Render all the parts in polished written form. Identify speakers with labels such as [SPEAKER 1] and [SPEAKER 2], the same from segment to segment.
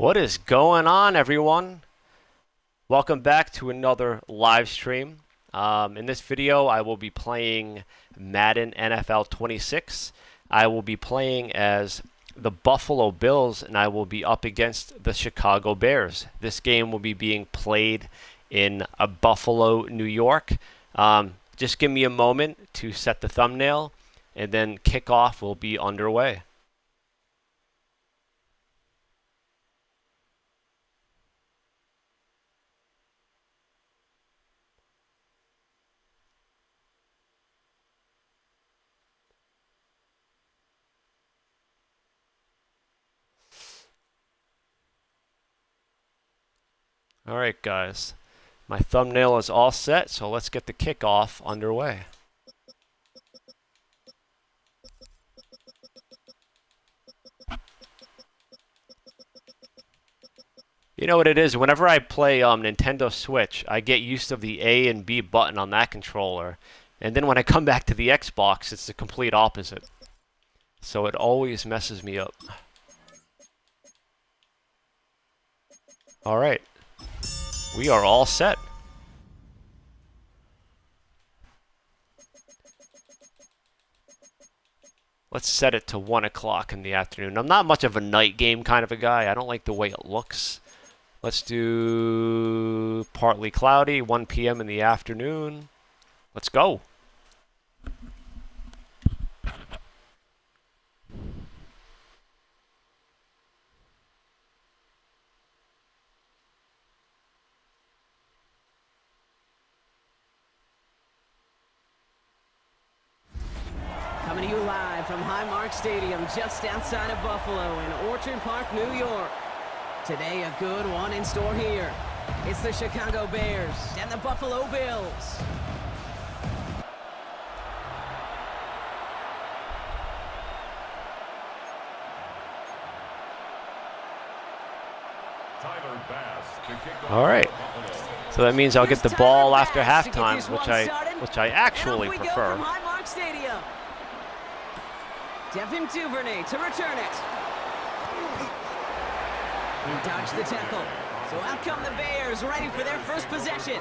[SPEAKER 1] What is going on, everyone? Welcome back to another live stream. In this video, I will be playing Madden NFL 26. I will be playing as the Buffalo Bills, and I will be up against the Chicago Bears. This game will be being played in Buffalo, New York. Just give me a moment to set the thumbnail, and then kickoff will be underway. All right, guys. My thumbnail is all set, so let's get the kickoff underway. You know what it is? Whenever I play Nintendo Switch, I get used to the A and B button on that controller. And then when I come back to the Xbox, it's the complete opposite. So it always messes me up. All right. We are all set. Let's set it to 1 o'clock in the afternoon. I'm not much of a night game kind of a guy. I don't like the way it looks. Let's do partly cloudy, 1 p.m. in the afternoon. Let's go.
[SPEAKER 2] Coming to you live from Highmark Stadium, just outside of Buffalo in Orchard Park, New York. Today, a good one in store here. It's the Chicago Bears and the Buffalo Bills.
[SPEAKER 1] All right. So that means I'll get the ball after halftime, which I actually prefer.
[SPEAKER 2] Devin Duvernay to return it. He dodged the tackle. So out come the Bears, ready for their first possession.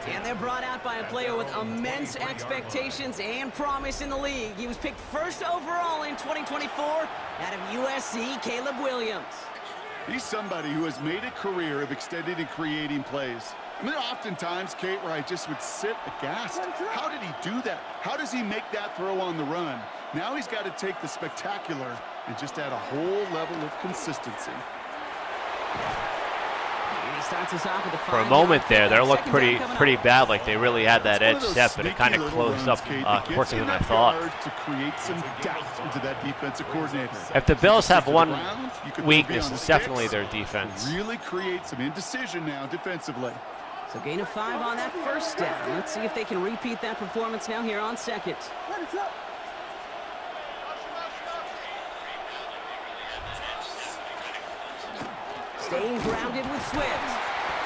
[SPEAKER 2] And they're brought out by a player with immense expectations and promise in the league. He was picked first overall in 2024 out of USC, Caleb Williams.
[SPEAKER 3] He's somebody who has made a career of extending and creating plays. I mean, oftentimes, Kate, where I just would sit aghast. How did he do that? How does he make that throw on the run? Now he's got to take the spectacular and just add a whole level of consistency.
[SPEAKER 1] For a moment there, they looked pretty bad, like they really had that edge set, but it kind of closed up quicker than I thought.
[SPEAKER 3] To create some doubt into that defensive coordinator.
[SPEAKER 1] If the Bills have one weakness, it's definitely their defense.
[SPEAKER 3] Really create some indecision now defensively.
[SPEAKER 2] So gain of 5 on that first down. Let's see if they can repeat that performance now here on second. Staying grounded with Swift.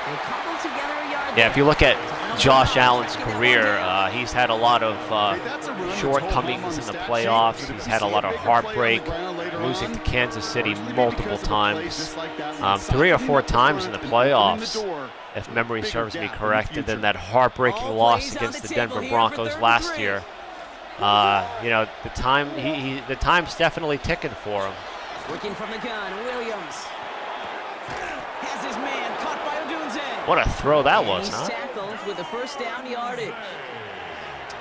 [SPEAKER 2] They cobble together a yard.
[SPEAKER 1] Yeah, if you look at Josh Allen's career, he's had a lot of shortcomings in the playoffs. He's had a lot of heartbreak, losing to Kansas City multiple times, 3 or 4 times in the playoffs, if memory serves me correct, and then that heartbreaking loss against the Denver Broncos last year. You know, the time's definitely ticking for him.
[SPEAKER 2] Working from the gun, Williams has his man caught by Odunze.
[SPEAKER 1] What a throw that was,
[SPEAKER 2] huh? Tackled with the first down yardage.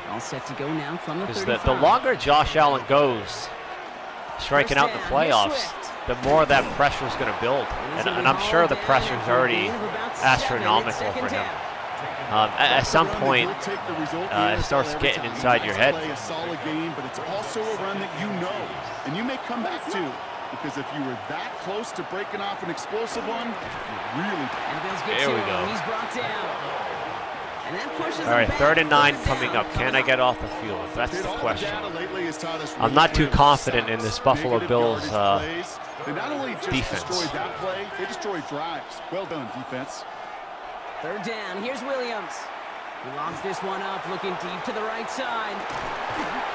[SPEAKER 2] All set to go now from the 35.
[SPEAKER 1] The longer Josh Allen goes striking out in the playoffs, the more that pressure is going to build. And I'm sure the pressure is already astronomical for him. At some point, it starts getting inside your head.
[SPEAKER 3] A solid game, but it's also a run that you know, and you may come back to. Because if you were that close to breaking off an explosive one, you really...
[SPEAKER 1] There we go.
[SPEAKER 2] He's brought down. And that pushes
[SPEAKER 1] all right, 3rd and 9 coming up. Can I get off the field? That's the question. I'm not too confident in this Buffalo Bills defense.
[SPEAKER 3] That play, they destroy drives. Well done, defense.
[SPEAKER 2] 3rd down. Here's Williams. He lobs this one up, looking deep to the right side.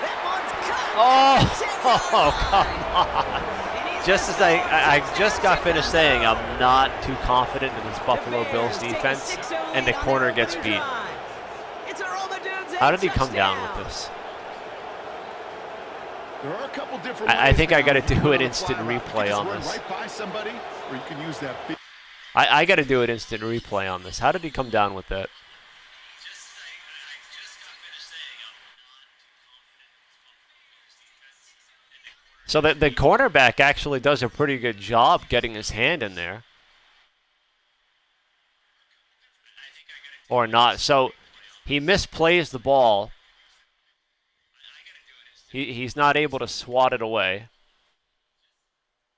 [SPEAKER 2] That one's cut.
[SPEAKER 1] Oh, come on.
[SPEAKER 2] And
[SPEAKER 1] Just as I just got finished saying I'm not too confident in this Buffalo Bills defense, and the corner gets beat. How did he come down with this?
[SPEAKER 3] There are a couple different
[SPEAKER 1] I think I got to
[SPEAKER 3] ways now.
[SPEAKER 1] do an
[SPEAKER 3] You
[SPEAKER 1] instant
[SPEAKER 3] can run
[SPEAKER 1] replay on this.
[SPEAKER 3] right by somebody, or you can use that big.
[SPEAKER 1] I got to do an instant replay on this. How did he come down with that? So the cornerback actually does a pretty good job getting his hand in there. Or not. So he misplays the ball. He's not able to swat it away.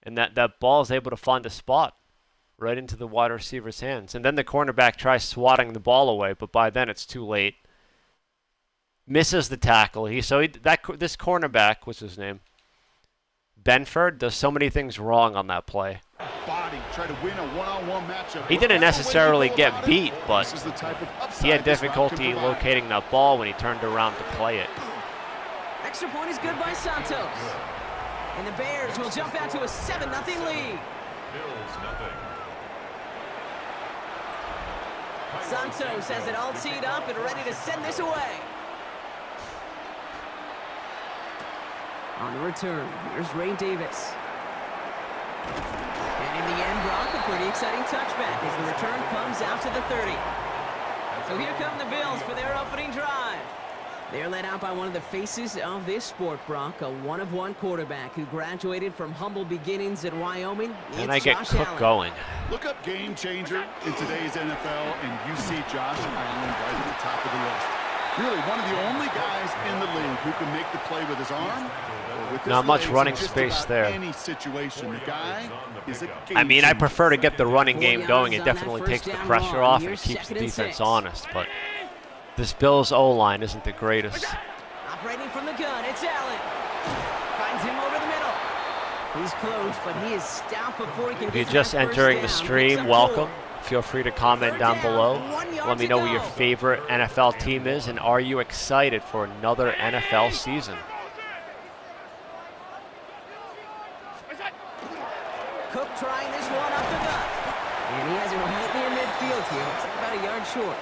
[SPEAKER 1] And that ball is able to find a spot right into the wide receiver's hands. And then the cornerback tries swatting the ball away, but by then it's too late. Misses the tackle. This cornerback, what's his name? Benford does so many things wrong on that play.
[SPEAKER 3] Body, try to win a one-on-one matchup.
[SPEAKER 1] He didn't necessarily get beat, but
[SPEAKER 3] This is the type of upside
[SPEAKER 1] he had
[SPEAKER 3] this route can
[SPEAKER 1] difficulty
[SPEAKER 3] provide.
[SPEAKER 1] locating that ball when he turned around to play it.
[SPEAKER 2] Extra point is good by Santos. And the Bears will jump out to a 7-0 lead. Santos has it all teed up and ready to send this away. On the return, here's Ray Davis. And in the end, Brock, a pretty exciting touchback as the return comes out to the 30. So here come the Bills for their opening drive. They're led out by one of the faces of this sport, Brock, a one-of-one quarterback who graduated from humble beginnings at Wyoming.
[SPEAKER 1] And I
[SPEAKER 2] It's
[SPEAKER 1] get
[SPEAKER 2] Josh
[SPEAKER 1] Cook
[SPEAKER 2] Allen.
[SPEAKER 1] going.
[SPEAKER 3] Look up game changer in today's NFL, and you see Josh Allen right at the top of the list. Really, one of the only guys in the league who can make the play with his arm. Or with his
[SPEAKER 1] Not much
[SPEAKER 3] legs in
[SPEAKER 1] running
[SPEAKER 3] just
[SPEAKER 1] space
[SPEAKER 3] about
[SPEAKER 1] there.
[SPEAKER 3] Any situation, the guy is a game
[SPEAKER 1] I mean, I
[SPEAKER 3] changer.
[SPEAKER 1] prefer to get the running
[SPEAKER 2] 4
[SPEAKER 1] game going. It
[SPEAKER 2] yards on that
[SPEAKER 1] definitely
[SPEAKER 2] first
[SPEAKER 1] takes the
[SPEAKER 2] down
[SPEAKER 1] pressure
[SPEAKER 2] run.
[SPEAKER 1] off and
[SPEAKER 2] Here's
[SPEAKER 1] keeps the
[SPEAKER 2] 2nd and
[SPEAKER 1] defense
[SPEAKER 2] 6.
[SPEAKER 1] honest. But this Bills O-line isn't the greatest.
[SPEAKER 2] Operating from the gun, it's Allen. Finds him over the middle. He's close, but he is stout before he can
[SPEAKER 1] If
[SPEAKER 2] get
[SPEAKER 1] you're
[SPEAKER 2] to
[SPEAKER 1] just
[SPEAKER 2] that first
[SPEAKER 1] entering
[SPEAKER 2] down.
[SPEAKER 1] the
[SPEAKER 2] Picks
[SPEAKER 1] stream,
[SPEAKER 2] up
[SPEAKER 1] welcome.
[SPEAKER 2] 4.
[SPEAKER 1] Feel free to comment down below. Let me know who your favorite NFL team is, and are you excited for another NFL season?
[SPEAKER 2] Cook trying this one up the gut. And he has it right near midfield here. It's about a yard short.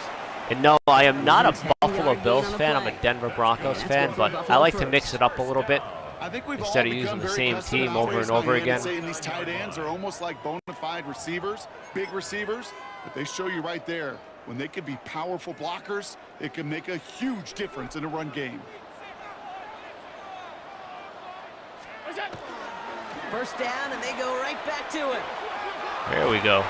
[SPEAKER 1] And no, I am not a Buffalo Bills fan. I'm a Denver Broncos fan, but I like to mix it up a little bit.
[SPEAKER 3] I think we've
[SPEAKER 1] Instead
[SPEAKER 3] all
[SPEAKER 1] of using
[SPEAKER 3] become
[SPEAKER 1] the
[SPEAKER 3] very
[SPEAKER 1] same
[SPEAKER 3] accustomed
[SPEAKER 1] team
[SPEAKER 3] to
[SPEAKER 1] over and
[SPEAKER 3] operating
[SPEAKER 1] over
[SPEAKER 3] my hand
[SPEAKER 1] again.
[SPEAKER 3] Saying these tight ends are almost like bona fide receivers, big receivers, but they show you right there when they can be powerful blockers, it can make a huge difference in a run game.
[SPEAKER 2] First down, and they go right back to it.
[SPEAKER 1] There we go.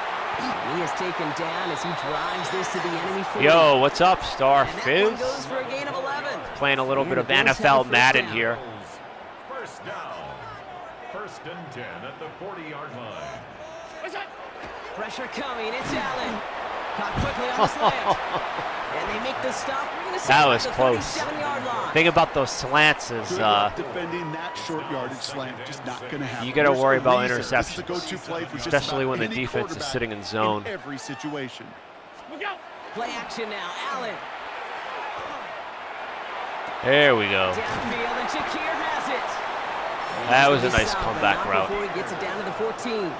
[SPEAKER 2] He is taken down as he drives this to the enemy 40.
[SPEAKER 1] Yo, what's up, Star
[SPEAKER 2] And that one
[SPEAKER 1] Fizz?
[SPEAKER 2] goes for a gain of 11.
[SPEAKER 1] Playing a little
[SPEAKER 2] And
[SPEAKER 1] bit
[SPEAKER 2] the
[SPEAKER 1] of
[SPEAKER 2] Bills have the
[SPEAKER 1] NFL
[SPEAKER 2] first
[SPEAKER 1] Madden
[SPEAKER 2] down.
[SPEAKER 1] here.
[SPEAKER 4] First down. 1st and 10 at the 40-yard line.
[SPEAKER 2] Pressure coming. It's Allen. Caught quickly on the slant. And they make the stop. We're gonna
[SPEAKER 1] That
[SPEAKER 2] say
[SPEAKER 1] was
[SPEAKER 2] at the
[SPEAKER 1] close.
[SPEAKER 2] 37-yard line.
[SPEAKER 1] Thing about those slants is
[SPEAKER 3] Good luck defending that short yardage slant, just not going to happen.
[SPEAKER 1] you got to
[SPEAKER 3] There's
[SPEAKER 1] worry
[SPEAKER 3] a
[SPEAKER 1] about
[SPEAKER 3] reason. This is a
[SPEAKER 1] interceptions,
[SPEAKER 3] go-to play for just
[SPEAKER 1] especially
[SPEAKER 3] about
[SPEAKER 1] when the
[SPEAKER 3] any
[SPEAKER 1] defense is
[SPEAKER 3] quarterback
[SPEAKER 1] sitting in zone.
[SPEAKER 3] in every situation.
[SPEAKER 2] Play action now. Allen.
[SPEAKER 1] There we go.
[SPEAKER 2] Downfield, and Shakir has it.
[SPEAKER 1] That
[SPEAKER 2] And
[SPEAKER 1] was a
[SPEAKER 2] he's gonna
[SPEAKER 1] nice
[SPEAKER 2] stop, but
[SPEAKER 1] comeback
[SPEAKER 2] not
[SPEAKER 1] route.
[SPEAKER 2] Before he gets it down to the 14.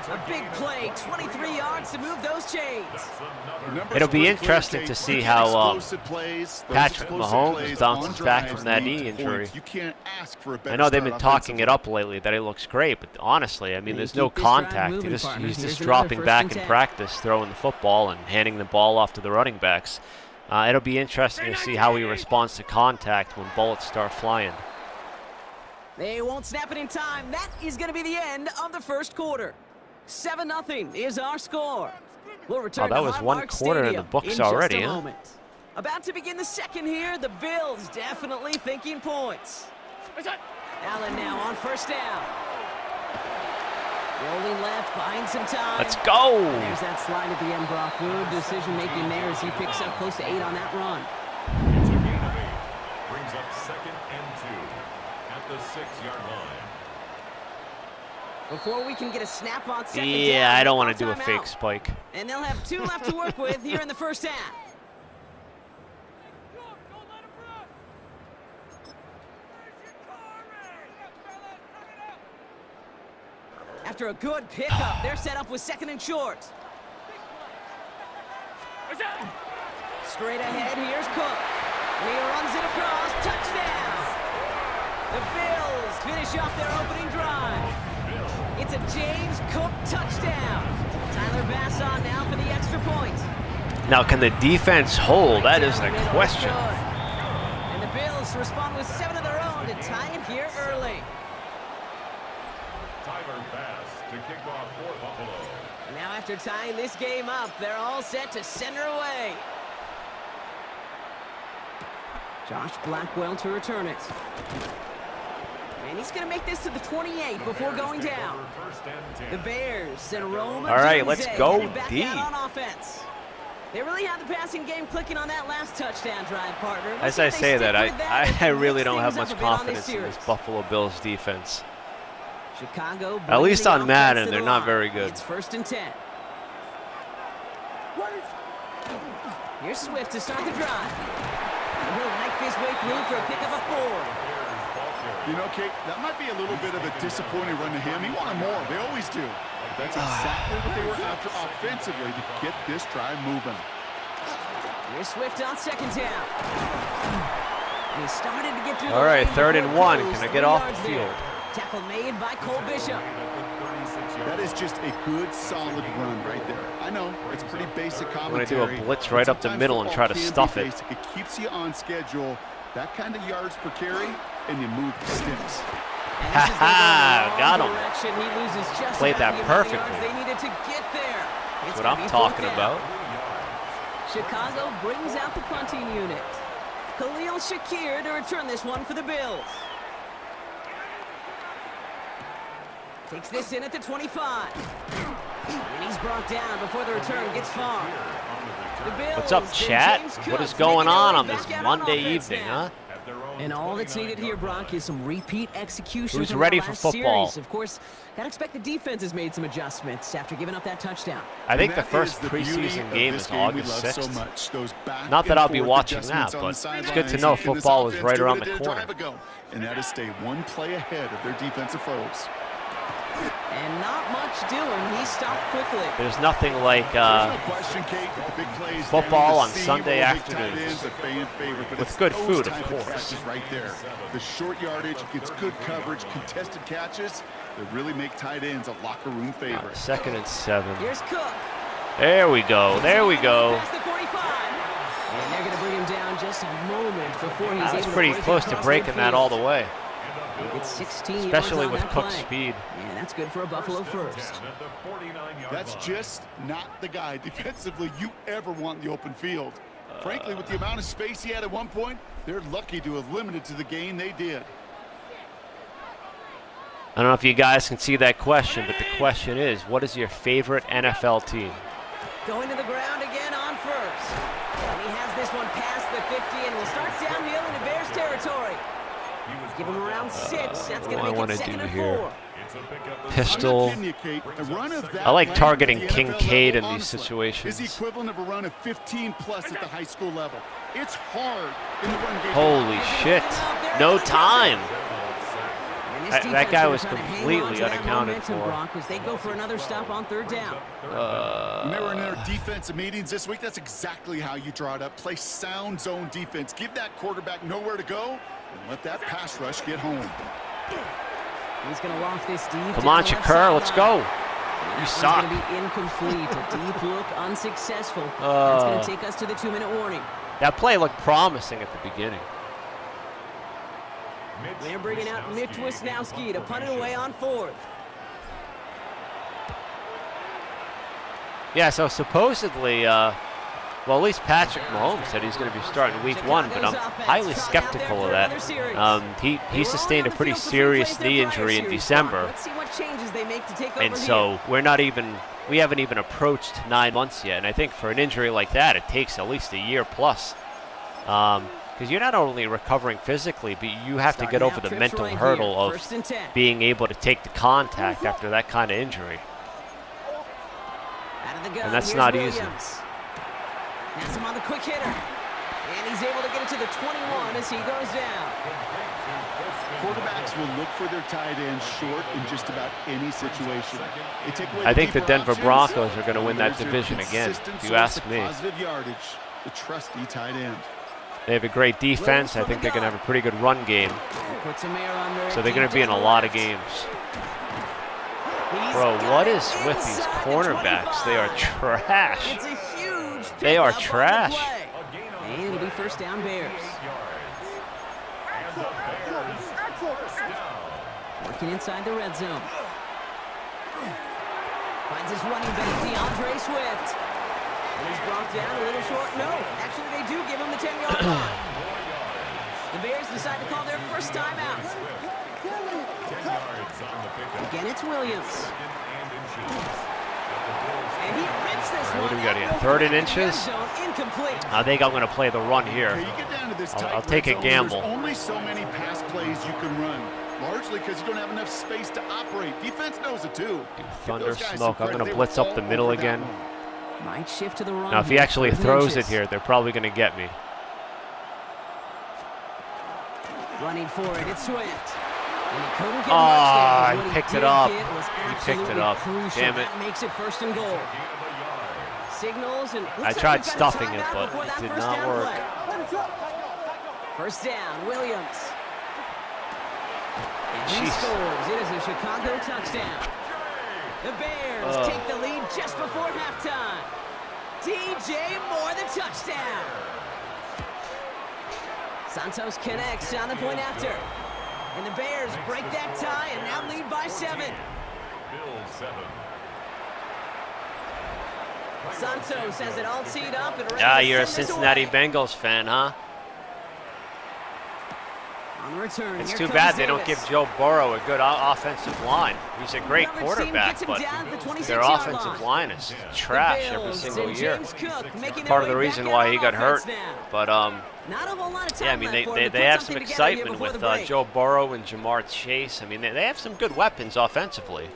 [SPEAKER 2] A big play, 23 yards to move those chains.
[SPEAKER 1] It'll be interesting to see how Patrick
[SPEAKER 3] Mahomes
[SPEAKER 1] Mahomes bounces back from that knee injury.
[SPEAKER 3] You can't ask for a better
[SPEAKER 1] I know they've
[SPEAKER 3] start
[SPEAKER 1] been talking it
[SPEAKER 3] offensively.
[SPEAKER 1] up lately that he looks great, but honestly, I mean,
[SPEAKER 2] Yeah,
[SPEAKER 1] there's
[SPEAKER 2] you
[SPEAKER 1] no
[SPEAKER 2] keep this drive
[SPEAKER 1] contact.
[SPEAKER 2] moving,
[SPEAKER 1] He's
[SPEAKER 2] partner.
[SPEAKER 1] just
[SPEAKER 2] Here's another
[SPEAKER 1] dropping
[SPEAKER 2] first
[SPEAKER 1] back
[SPEAKER 2] and
[SPEAKER 1] in
[SPEAKER 2] 10.
[SPEAKER 1] practice, throwing the football and handing the ball off to the running backs. It'll be interesting to see how he responds to contact when bullets start flying.
[SPEAKER 2] They won't snap it in time. That is going to be the end of the first quarter. 7-0 is our score. We'll return
[SPEAKER 1] Oh, that
[SPEAKER 2] to
[SPEAKER 1] was
[SPEAKER 2] Hard
[SPEAKER 1] one
[SPEAKER 2] Rock
[SPEAKER 1] quarter in the
[SPEAKER 2] Stadium
[SPEAKER 1] books
[SPEAKER 2] in
[SPEAKER 1] already,
[SPEAKER 2] just a
[SPEAKER 1] huh?
[SPEAKER 2] moment. About to begin the second here. The Bills definitely thinking points. Allen now on first down. Rolling left, buying some time.
[SPEAKER 1] Let's go!
[SPEAKER 2] There's that slide at the end, Brock. Good decision making there as he picks up close to 8 on that run.
[SPEAKER 4] It's a gain of 8. Brings up 2nd and 2 at the 6-yard line.
[SPEAKER 2] Before we can get a snap on second down,
[SPEAKER 1] Yeah, I don't want to
[SPEAKER 2] call
[SPEAKER 1] do a fake
[SPEAKER 2] timeout.
[SPEAKER 1] spike.
[SPEAKER 2] And they'll have 2 left to work with here in the first half. after a good pickup. They're set up with 2nd and short. Straight ahead, here's Cook. And he runs it across. Touchdown! The Bills finish off their opening drive. It's a James Cook touchdown. Tyler Bass on now for the extra point.
[SPEAKER 1] Now, can the defense hold? That is the question.
[SPEAKER 2] And the Bills respond with 7 of their own to tie it here early.
[SPEAKER 4] Tyler Bass to kick off for Buffalo.
[SPEAKER 2] Now after tying this game up, they're all set to send her away. Josh Blackwell to return it. And he's going to make this to the 28 before going down. The Bears send Roma.
[SPEAKER 1] All right, let's go
[SPEAKER 2] deep.
[SPEAKER 1] deep.
[SPEAKER 2] On offense. They really had the passing game clicking on that last touchdown drive, partner.
[SPEAKER 1] As I say that, I really don't have much confidence in this Buffalo Bills defense.
[SPEAKER 2] Chicago.
[SPEAKER 1] At least on Madden, they're not very good.
[SPEAKER 2] It's 1st and 10. Here's Swift to start the drive. And he'll knife his way through for a pickup of 4.
[SPEAKER 3] You know, Kate, that might be a little bit of a disappointing run to him. He wanted more. They always do. That's exactly what they were after offensively to get this drive moving.
[SPEAKER 2] Here's Swift on 2nd down. And he started to get through
[SPEAKER 1] All right, 3rd and 1.
[SPEAKER 2] Can
[SPEAKER 1] I get off the field?
[SPEAKER 2] Tackle made by Cole Bishop.
[SPEAKER 3] That is just a good, solid run right there. I know, it's pretty basic
[SPEAKER 1] I'm
[SPEAKER 3] commentary.
[SPEAKER 1] going to do a blitz right up the middle and try to stuff it.
[SPEAKER 3] It keeps you on schedule. That kind of yards per carry, and you move the sticks.
[SPEAKER 1] Ha-ha! Got him.
[SPEAKER 2] He loses just
[SPEAKER 1] Played that perfectly.
[SPEAKER 2] they needed to get there.
[SPEAKER 1] That's what I'm talking about.
[SPEAKER 2] Chicago brings out the punting unit. Khalil Shakir to return this one for the Bills. Takes this in at the 25. And he's brought down before the return gets far. The Bills,
[SPEAKER 1] What's up, chat? What is going on this Monday evening, huh?
[SPEAKER 2] And all that's needed here, Brock, is some repeat execution.
[SPEAKER 1] Who's
[SPEAKER 2] from
[SPEAKER 1] ready
[SPEAKER 2] the
[SPEAKER 1] for
[SPEAKER 2] last
[SPEAKER 1] football?
[SPEAKER 2] Series. Of course, gotta expect the defense has made some adjustments after giving up that touchdown.
[SPEAKER 1] I think the first preseason game is August 6th. Not that I'll be watching that, but it's good to know football is right around the corner.
[SPEAKER 3] And that is stay one play ahead of their defensive foes.
[SPEAKER 2] And not much doing. He stopped quickly.
[SPEAKER 1] There's nothing like football on Sunday afternoons with good food, of course.
[SPEAKER 3] Right there. The short yardage gets good coverage, contested catches that really make tight ends a locker room favorite.
[SPEAKER 1] 2nd and 7.
[SPEAKER 2] Here's Cook.
[SPEAKER 1] There we go. There we go.
[SPEAKER 2] Past the 45. And they're going to bring him down just a moment before he's
[SPEAKER 1] That's
[SPEAKER 2] able
[SPEAKER 1] pretty
[SPEAKER 2] to
[SPEAKER 1] close to breaking that all the way.
[SPEAKER 2] He gets 16
[SPEAKER 1] Especially
[SPEAKER 2] yards on
[SPEAKER 1] with
[SPEAKER 2] that
[SPEAKER 1] Cook's
[SPEAKER 2] play.
[SPEAKER 1] speed.
[SPEAKER 2] And that's good for a Buffalo first.
[SPEAKER 3] That's just not the guy defensively you ever want in the open field. Frankly, with the amount of space he had at one point, they're lucky to have limited to the gain they did.
[SPEAKER 1] I don't know if you guys can see that question, but the question is, what is your favorite NFL team?
[SPEAKER 2] Going to the ground again on first. And he has this one past the 50 and will start downhill into Bears territory. Give him around 6. That's going to make it 2nd and 4.
[SPEAKER 1] Pistol. I like targeting Kincaid in these situations.
[SPEAKER 3] Is the equivalent of a run of 15 plus at the high school level. It's hard in the run game.
[SPEAKER 1] Holy shit. No time. That guy was completely unaccounted for.
[SPEAKER 2] They go for another stop on 3rd down.
[SPEAKER 3] When they were in their defensive meetings this week, that's exactly how you draw it up. Play sound zone defense. Give that quarterback nowhere to go and let that pass rush get home.
[SPEAKER 2] He's going to loft this deep.
[SPEAKER 1] Come on, Shakur, let's go. You suck.
[SPEAKER 2] It's going to be incomplete. A deep look, unsuccessful. That's going to take us to the 2-minute warning.
[SPEAKER 1] That play looked promising at the beginning.
[SPEAKER 2] They're bringing out Mitch Wisnowski to punt it away on 4th.
[SPEAKER 1] Yeah, so supposedly, well, at least Patrick Mahomes said he's going to be starting week 1, but I'm highly skeptical of that. He sustained a pretty serious knee injury in December, and so we haven't even approached 9 months yet. And I think for an injury like that, it takes at least a year plus. Because you're not only recovering physically, but you have to get over the mental hurdle of being able to take the contact after that kind of injury. And that's not easy.
[SPEAKER 2] That's him on the quick hitter. And he's able to get it to the 21 as he goes down.
[SPEAKER 3] Quarterbacks will look for their tight end short in just about any situation. They take away
[SPEAKER 1] I think the
[SPEAKER 3] deeper
[SPEAKER 1] Denver
[SPEAKER 3] options,
[SPEAKER 1] Broncos are going to win that
[SPEAKER 3] there's their
[SPEAKER 1] division again,
[SPEAKER 3] consistent
[SPEAKER 1] if you
[SPEAKER 3] source
[SPEAKER 1] ask
[SPEAKER 3] of
[SPEAKER 1] me.
[SPEAKER 3] Positive yardage, the trusty tight end.
[SPEAKER 1] They have a great defense. I think they're going to have a pretty good run game.
[SPEAKER 2] Puts him there under
[SPEAKER 1] So they're going to be in a lot of games. Bro, what is with these cornerbacks? They are trash.
[SPEAKER 2] It's a huge
[SPEAKER 1] They are
[SPEAKER 2] pickup on the
[SPEAKER 1] trash.
[SPEAKER 2] play. And it'll be first down Bears. Working inside the red zone. Finds his running back, DeAndre Swift. And he's brought down a little short. No, actually they do give him the 10-yard line. The Bears decide to call their first timeout. Again, it's Williams. And he rips this one.
[SPEAKER 1] What do we got
[SPEAKER 2] out
[SPEAKER 1] here?
[SPEAKER 2] over
[SPEAKER 1] 3rd and
[SPEAKER 2] the
[SPEAKER 1] inches?
[SPEAKER 2] end zone, incomplete.
[SPEAKER 1] I think I'm going to play the run here.
[SPEAKER 3] Okay, you get down to this tight
[SPEAKER 1] I'll take a
[SPEAKER 3] red zone,
[SPEAKER 1] gamble.
[SPEAKER 3] There's only so many pass plays you can run, largely because you don't have enough space to operate. Defense knows it too.
[SPEAKER 1] Thunder smoke. I'm going to blitz up the middle again.
[SPEAKER 2] Might shift to the run.
[SPEAKER 1] Now, if he
[SPEAKER 2] here,
[SPEAKER 1] actually
[SPEAKER 2] 3rd and
[SPEAKER 1] throws it
[SPEAKER 2] inches.
[SPEAKER 1] here, they're probably going to get me.
[SPEAKER 2] Running for it, it's Swift. And he couldn't get
[SPEAKER 1] Ah,
[SPEAKER 2] much there, but
[SPEAKER 1] he
[SPEAKER 2] what
[SPEAKER 1] picked it
[SPEAKER 2] did
[SPEAKER 1] up.
[SPEAKER 2] get was
[SPEAKER 1] He picked it
[SPEAKER 2] absolutely
[SPEAKER 1] up.
[SPEAKER 2] crucial.
[SPEAKER 1] Damn it.
[SPEAKER 2] That makes it first and goal. Signals and
[SPEAKER 1] I
[SPEAKER 2] looks
[SPEAKER 1] tried
[SPEAKER 2] like we've got a
[SPEAKER 1] stuffing it,
[SPEAKER 2] timeout
[SPEAKER 1] but
[SPEAKER 2] before
[SPEAKER 1] it
[SPEAKER 2] that
[SPEAKER 1] did
[SPEAKER 2] first
[SPEAKER 1] not
[SPEAKER 2] down
[SPEAKER 1] work.
[SPEAKER 2] play. First down, Williams. And he
[SPEAKER 1] Jeez.
[SPEAKER 2] scores. It is a Chicago touchdown. The Bears take the lead just before halftime. DJ Moore, the touchdown. Santos connects on the point after. And the Bears break that tie and now lead by 7.
[SPEAKER 4] Bills 7.
[SPEAKER 2] Santos has it all teed up and ready
[SPEAKER 1] Ah,
[SPEAKER 2] to
[SPEAKER 1] you're a
[SPEAKER 2] send this
[SPEAKER 1] Cincinnati
[SPEAKER 2] away.
[SPEAKER 1] Bengals fan, huh?
[SPEAKER 2] On the return,
[SPEAKER 1] It's
[SPEAKER 2] here
[SPEAKER 1] too
[SPEAKER 2] comes
[SPEAKER 1] bad they don't
[SPEAKER 2] Davis.
[SPEAKER 1] give Joe Burrow a good offensive line. He's a great
[SPEAKER 2] Coverage team
[SPEAKER 1] quarterback,
[SPEAKER 2] gets him
[SPEAKER 1] but
[SPEAKER 2] down at the 26
[SPEAKER 1] their
[SPEAKER 2] yard
[SPEAKER 1] offensive
[SPEAKER 2] line.
[SPEAKER 1] line is
[SPEAKER 2] The
[SPEAKER 1] trash every
[SPEAKER 2] Bills
[SPEAKER 1] single
[SPEAKER 2] and
[SPEAKER 1] year.
[SPEAKER 2] James Cook making their
[SPEAKER 1] Part of the
[SPEAKER 2] way
[SPEAKER 1] reason
[SPEAKER 2] back
[SPEAKER 1] why
[SPEAKER 2] out
[SPEAKER 1] he
[SPEAKER 2] on
[SPEAKER 1] got hurt.
[SPEAKER 2] offense now.
[SPEAKER 1] But
[SPEAKER 2] Not a whole lot of time
[SPEAKER 1] yeah, I mean
[SPEAKER 2] left for him to
[SPEAKER 1] they
[SPEAKER 2] put
[SPEAKER 1] have some
[SPEAKER 2] something together here
[SPEAKER 1] excitement
[SPEAKER 2] before
[SPEAKER 1] with
[SPEAKER 2] the break.
[SPEAKER 1] Joe Burrow and Jamar Chase. I mean they have some good weapons offensively.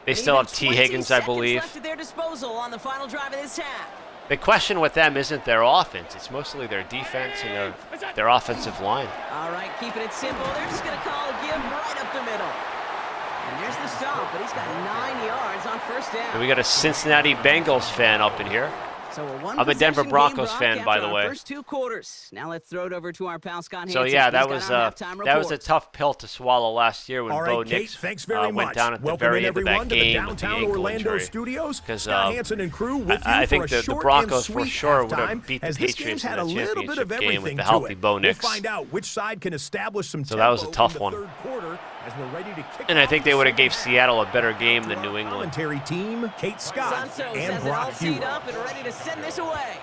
[SPEAKER 1] They still have T.
[SPEAKER 2] 20
[SPEAKER 1] Higgins, I
[SPEAKER 2] seconds
[SPEAKER 1] believe.
[SPEAKER 2] left at their disposal on the final drive of this half.
[SPEAKER 1] The question with them isn't their offense; it's mostly their defense and their offensive line.
[SPEAKER 2] All right, keeping it simple. They're just going to call a give right up the middle. And there's the stop, but he's got 9 yards on first down.
[SPEAKER 1] And we got a Cincinnati Bengals fan up in here.
[SPEAKER 2] So a
[SPEAKER 1] I'm a Denver
[SPEAKER 2] one-possession
[SPEAKER 1] Broncos
[SPEAKER 2] game
[SPEAKER 1] fan,
[SPEAKER 2] block
[SPEAKER 1] by
[SPEAKER 2] after
[SPEAKER 1] the
[SPEAKER 2] our
[SPEAKER 1] way.
[SPEAKER 2] First 2 quarters. Now let's throw it over to our pal Scott
[SPEAKER 1] So
[SPEAKER 2] Hansen.
[SPEAKER 1] yeah,
[SPEAKER 2] He's
[SPEAKER 1] that
[SPEAKER 2] got
[SPEAKER 1] was
[SPEAKER 2] our halftime
[SPEAKER 1] that was a
[SPEAKER 2] report.
[SPEAKER 1] tough pill to swallow last year when
[SPEAKER 5] All
[SPEAKER 1] Bo
[SPEAKER 5] right, Kate,
[SPEAKER 1] Nix
[SPEAKER 5] thanks very
[SPEAKER 1] went
[SPEAKER 5] much.
[SPEAKER 1] down at the
[SPEAKER 5] Welcome
[SPEAKER 1] very
[SPEAKER 5] in
[SPEAKER 1] end of
[SPEAKER 5] everyone
[SPEAKER 1] that
[SPEAKER 5] to the
[SPEAKER 1] game with the
[SPEAKER 5] downtown
[SPEAKER 1] ankle
[SPEAKER 5] Orlando
[SPEAKER 1] injury.
[SPEAKER 5] studios.
[SPEAKER 1] 'Cause,
[SPEAKER 5] Scott Hansen and crew with you
[SPEAKER 1] I
[SPEAKER 5] for
[SPEAKER 1] think
[SPEAKER 5] a
[SPEAKER 1] the
[SPEAKER 5] short
[SPEAKER 1] Broncos
[SPEAKER 5] and
[SPEAKER 1] for
[SPEAKER 5] sweet
[SPEAKER 1] sure would have
[SPEAKER 5] halftime,
[SPEAKER 1] beat the
[SPEAKER 5] as this
[SPEAKER 1] Patriots
[SPEAKER 5] game's
[SPEAKER 1] in
[SPEAKER 5] had
[SPEAKER 1] that
[SPEAKER 5] a little bit
[SPEAKER 1] championship
[SPEAKER 5] of
[SPEAKER 1] game with
[SPEAKER 5] everything
[SPEAKER 1] the
[SPEAKER 5] to
[SPEAKER 1] healthy
[SPEAKER 5] it.
[SPEAKER 1] Bo
[SPEAKER 5] We'll
[SPEAKER 1] Nix.
[SPEAKER 5] find out which side can establish some
[SPEAKER 1] So that was a
[SPEAKER 5] tempo
[SPEAKER 1] tough
[SPEAKER 5] in the
[SPEAKER 1] one.
[SPEAKER 5] third quarter as we're ready to kick
[SPEAKER 1] And I
[SPEAKER 5] off
[SPEAKER 1] think they
[SPEAKER 5] the
[SPEAKER 1] would have gave
[SPEAKER 5] second
[SPEAKER 1] Seattle a better game than
[SPEAKER 5] half.
[SPEAKER 1] New England.
[SPEAKER 5] Commentary team, Kate Scott
[SPEAKER 2] Santos
[SPEAKER 5] and
[SPEAKER 2] has it all
[SPEAKER 5] Brock
[SPEAKER 2] teed
[SPEAKER 5] Hewitt.
[SPEAKER 2] up and ready to send this away.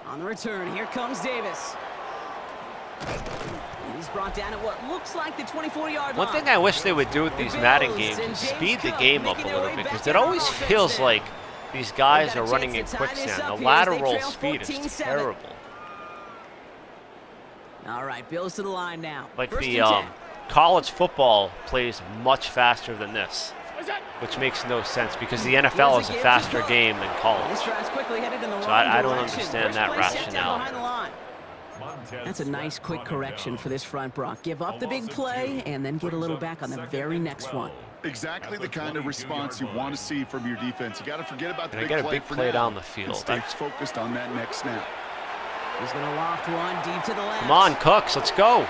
[SPEAKER 2] On the return, here comes Davis. He's brought down at what looks like the 24-yard line.
[SPEAKER 1] One thing I wish they would do with these Madden games is speed the game up a little bit, because it always feels like these guys are running in quicksand. The lateral speed is terrible.
[SPEAKER 2] All right, Bills to the line now.
[SPEAKER 1] Like
[SPEAKER 2] First
[SPEAKER 1] the
[SPEAKER 2] and 10.
[SPEAKER 1] college football plays much faster than this, which makes no sense because the NFL is a faster game than
[SPEAKER 2] This
[SPEAKER 1] college.
[SPEAKER 2] drive's quickly headed in the
[SPEAKER 1] So
[SPEAKER 2] wrong
[SPEAKER 1] I don't
[SPEAKER 2] direction.
[SPEAKER 1] understand
[SPEAKER 2] First
[SPEAKER 1] that
[SPEAKER 2] play set down
[SPEAKER 1] rationale.
[SPEAKER 2] behind the line. That's a nice quick correction for this front, Brock. Give up the big play and then get a little back on the very next one.
[SPEAKER 3] Exactly the kind of response you want to see from your defense. You got to forget about the
[SPEAKER 1] And I
[SPEAKER 3] big
[SPEAKER 1] get a
[SPEAKER 3] play
[SPEAKER 1] big
[SPEAKER 3] for
[SPEAKER 1] play
[SPEAKER 3] now
[SPEAKER 1] down the
[SPEAKER 3] and
[SPEAKER 1] field.
[SPEAKER 3] stay
[SPEAKER 1] That's-
[SPEAKER 3] focused on that next snap.
[SPEAKER 2] He's going to loft one deep to the left.
[SPEAKER 1] Come on, Cooks, let's go.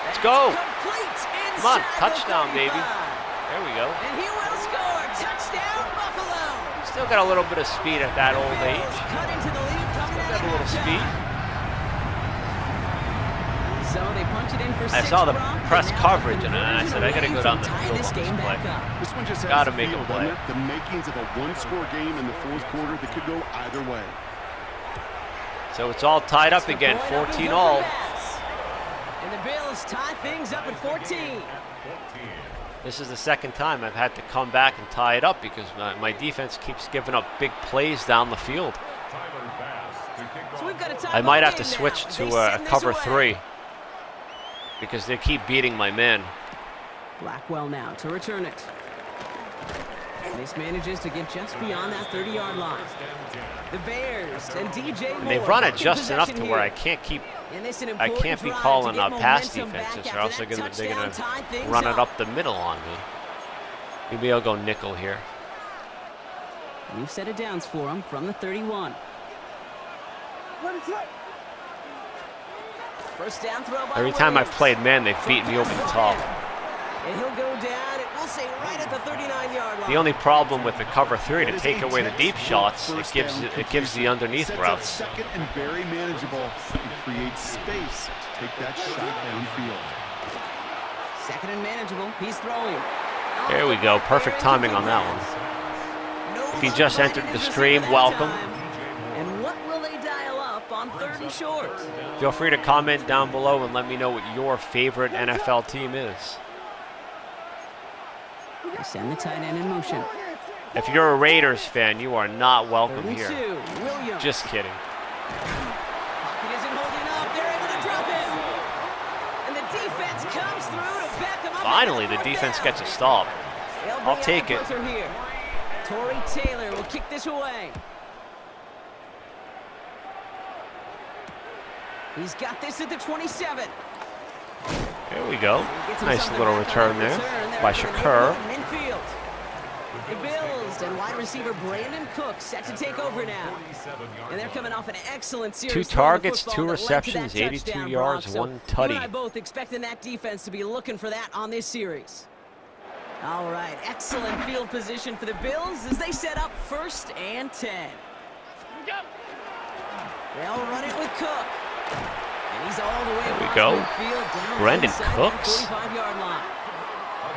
[SPEAKER 1] Let's go.
[SPEAKER 2] Complete
[SPEAKER 1] Come on,
[SPEAKER 2] inside
[SPEAKER 1] touchdown,
[SPEAKER 2] the 35.
[SPEAKER 1] baby. There we go.
[SPEAKER 2] And he will score. Touchdown, Buffalo.
[SPEAKER 1] Still got a little bit of speed at that old
[SPEAKER 2] Bills
[SPEAKER 1] age.
[SPEAKER 2] cut into the lead coming out
[SPEAKER 1] Got a
[SPEAKER 2] of
[SPEAKER 1] little speed.
[SPEAKER 2] halftime. So they punch it in for
[SPEAKER 1] I
[SPEAKER 2] 6,
[SPEAKER 1] saw the
[SPEAKER 2] Brock,
[SPEAKER 1] press
[SPEAKER 2] and now
[SPEAKER 1] coverage,
[SPEAKER 2] the
[SPEAKER 1] and I
[SPEAKER 2] conversion
[SPEAKER 1] said, I gotta
[SPEAKER 2] away
[SPEAKER 1] go down
[SPEAKER 2] from
[SPEAKER 1] the
[SPEAKER 2] tying
[SPEAKER 1] field
[SPEAKER 2] this
[SPEAKER 1] on this
[SPEAKER 2] game
[SPEAKER 1] play.
[SPEAKER 2] back up.
[SPEAKER 3] This one just has
[SPEAKER 1] Gotta
[SPEAKER 3] the
[SPEAKER 1] make a
[SPEAKER 3] feel,
[SPEAKER 1] play.
[SPEAKER 3] doesn't it? The makings of a one-score game in the fourth quarter that could go either way.
[SPEAKER 1] So it's all tied up
[SPEAKER 2] The
[SPEAKER 1] again,
[SPEAKER 2] point up and
[SPEAKER 1] 14
[SPEAKER 2] good
[SPEAKER 1] all.
[SPEAKER 2] for Bass. And the Bills tie things up at 14.
[SPEAKER 1] This is the second time I've had to come back and tie it up because my defense keeps giving up big plays down the field.
[SPEAKER 2] So we've got a tie
[SPEAKER 1] I might
[SPEAKER 2] ball
[SPEAKER 1] have to
[SPEAKER 2] game
[SPEAKER 1] switch
[SPEAKER 2] now as
[SPEAKER 1] to
[SPEAKER 2] they
[SPEAKER 1] a
[SPEAKER 2] send this
[SPEAKER 1] cover
[SPEAKER 2] away.
[SPEAKER 1] 3 because they keep beating my man.
[SPEAKER 2] Blackwell now to return it. This manages to get just beyond that 30-yard line. The Bears and DJ Moore.
[SPEAKER 1] And they've run it
[SPEAKER 2] back in
[SPEAKER 1] just enough to
[SPEAKER 2] possession
[SPEAKER 1] where
[SPEAKER 2] here.
[SPEAKER 1] I can't
[SPEAKER 2] And this an
[SPEAKER 1] be
[SPEAKER 2] important
[SPEAKER 1] calling
[SPEAKER 2] drive to get
[SPEAKER 1] pass
[SPEAKER 2] momentum
[SPEAKER 1] defenses,
[SPEAKER 2] back
[SPEAKER 1] or else
[SPEAKER 2] after
[SPEAKER 1] they're
[SPEAKER 2] that
[SPEAKER 1] gonna
[SPEAKER 2] touchdown, tie things
[SPEAKER 1] run it
[SPEAKER 2] up.
[SPEAKER 1] up the middle on me. Maybe I'll go nickel here.
[SPEAKER 2] You've set it downs for him from the 31. First down throw by
[SPEAKER 1] Every time I've
[SPEAKER 2] Williams.
[SPEAKER 1] played man, they've beaten me over the top.
[SPEAKER 2] And he'll go down, it will say right at the 39-yard line.
[SPEAKER 1] The only problem with the cover 3 to take away the deep shots, it gives the underneath routes.
[SPEAKER 3] Second and very manageable. It creates space to take that shot downfield.
[SPEAKER 2] Second and manageable. He's throwing.
[SPEAKER 1] There we go. Perfect timing on that one. If he just entered the stream, welcome.
[SPEAKER 2] And what will they dial up on 3rd and short?
[SPEAKER 1] Feel free to comment down below and let me know what your favorite NFL team is.
[SPEAKER 2] They send the tight end in motion.
[SPEAKER 1] If you're a Raiders fan, you are not welcome
[SPEAKER 2] 3rd and
[SPEAKER 1] here.
[SPEAKER 2] 2. Williams.
[SPEAKER 1] Just kidding.
[SPEAKER 2] Pocket isn't holding up. They're able to drop it. And the defense comes through to back them up.
[SPEAKER 1] Finally, the defense gets a stop. I'll take it.
[SPEAKER 2] Here. Torrey Taylor will kick this away. He's got this at the 27.
[SPEAKER 1] There we go.
[SPEAKER 2] Gets him
[SPEAKER 1] Nice
[SPEAKER 2] something
[SPEAKER 1] little
[SPEAKER 2] back on
[SPEAKER 1] return
[SPEAKER 2] that
[SPEAKER 1] there
[SPEAKER 2] return.
[SPEAKER 1] by
[SPEAKER 2] They're
[SPEAKER 1] Shakur.
[SPEAKER 2] midfield. The Bills and wide receiver Brandon Cook set to take over now. And they're coming off an excellent series.
[SPEAKER 1] 2
[SPEAKER 2] throwing the
[SPEAKER 1] targets,
[SPEAKER 2] football
[SPEAKER 1] 2
[SPEAKER 2] that led to that
[SPEAKER 1] receptions, 82
[SPEAKER 2] touchdown,
[SPEAKER 1] yards,
[SPEAKER 2] Brock. So
[SPEAKER 1] 1
[SPEAKER 2] You
[SPEAKER 1] tutty.
[SPEAKER 2] and I both expecting that defense to be looking for that on this series. All right, excellent field position for the Bills as they set up 1st and 10. They'll run it with Cook. And he's all the way
[SPEAKER 1] There we
[SPEAKER 2] across
[SPEAKER 1] go.
[SPEAKER 2] midfield down
[SPEAKER 1] Brendan
[SPEAKER 2] inside
[SPEAKER 1] Cooks.
[SPEAKER 2] that 45-yard line.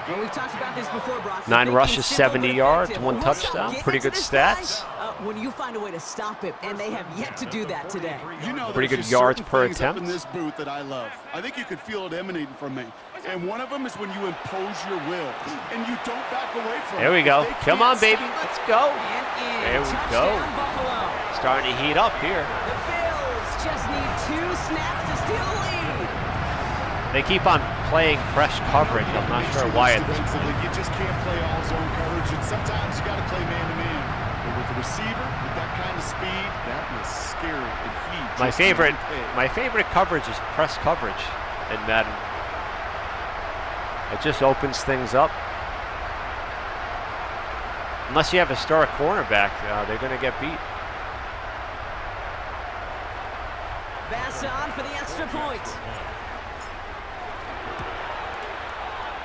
[SPEAKER 2] Well, we've talked about this before, Brock.
[SPEAKER 1] 9 rushes, 70 yards,
[SPEAKER 2] effective.
[SPEAKER 1] 1 touchdown.
[SPEAKER 2] Get
[SPEAKER 1] Pretty
[SPEAKER 2] into
[SPEAKER 1] good
[SPEAKER 2] this guy,
[SPEAKER 1] stats.
[SPEAKER 2] when you find a way to stop him, and they have yet to do that today.
[SPEAKER 3] You know,
[SPEAKER 1] Pretty
[SPEAKER 3] there's
[SPEAKER 1] good
[SPEAKER 3] just
[SPEAKER 1] yards
[SPEAKER 3] certain
[SPEAKER 1] per
[SPEAKER 3] things up
[SPEAKER 1] attempt.
[SPEAKER 3] in this booth that I love. I think you could feel it emanating from me. And one of them is when you impose your will and you don't back away from it.
[SPEAKER 1] There we go.
[SPEAKER 3] They
[SPEAKER 1] Come on,
[SPEAKER 3] can't
[SPEAKER 1] baby.
[SPEAKER 3] stop it.
[SPEAKER 1] Let's go.
[SPEAKER 2] And in.
[SPEAKER 1] There we
[SPEAKER 2] Touchdown,
[SPEAKER 1] go.
[SPEAKER 2] Buffalo.
[SPEAKER 1] Starting to heat up here.
[SPEAKER 2] The Bills just need 2 snaps to steal the lead.
[SPEAKER 1] They keep on playing fresh coverage. I'm not sure why at this point.
[SPEAKER 3] Defensively, you just can't play all zone coverage, and sometimes you got to play man-to-man. But with the receiver, with that kind of speed, that is scary. And he
[SPEAKER 1] My
[SPEAKER 3] just
[SPEAKER 1] favorite,
[SPEAKER 3] didn't pay.
[SPEAKER 1] my favorite coverage is press coverage in Madden. It just opens things up. Unless you have a star cornerback, they're going to get beat.
[SPEAKER 2] Bass on for the extra point.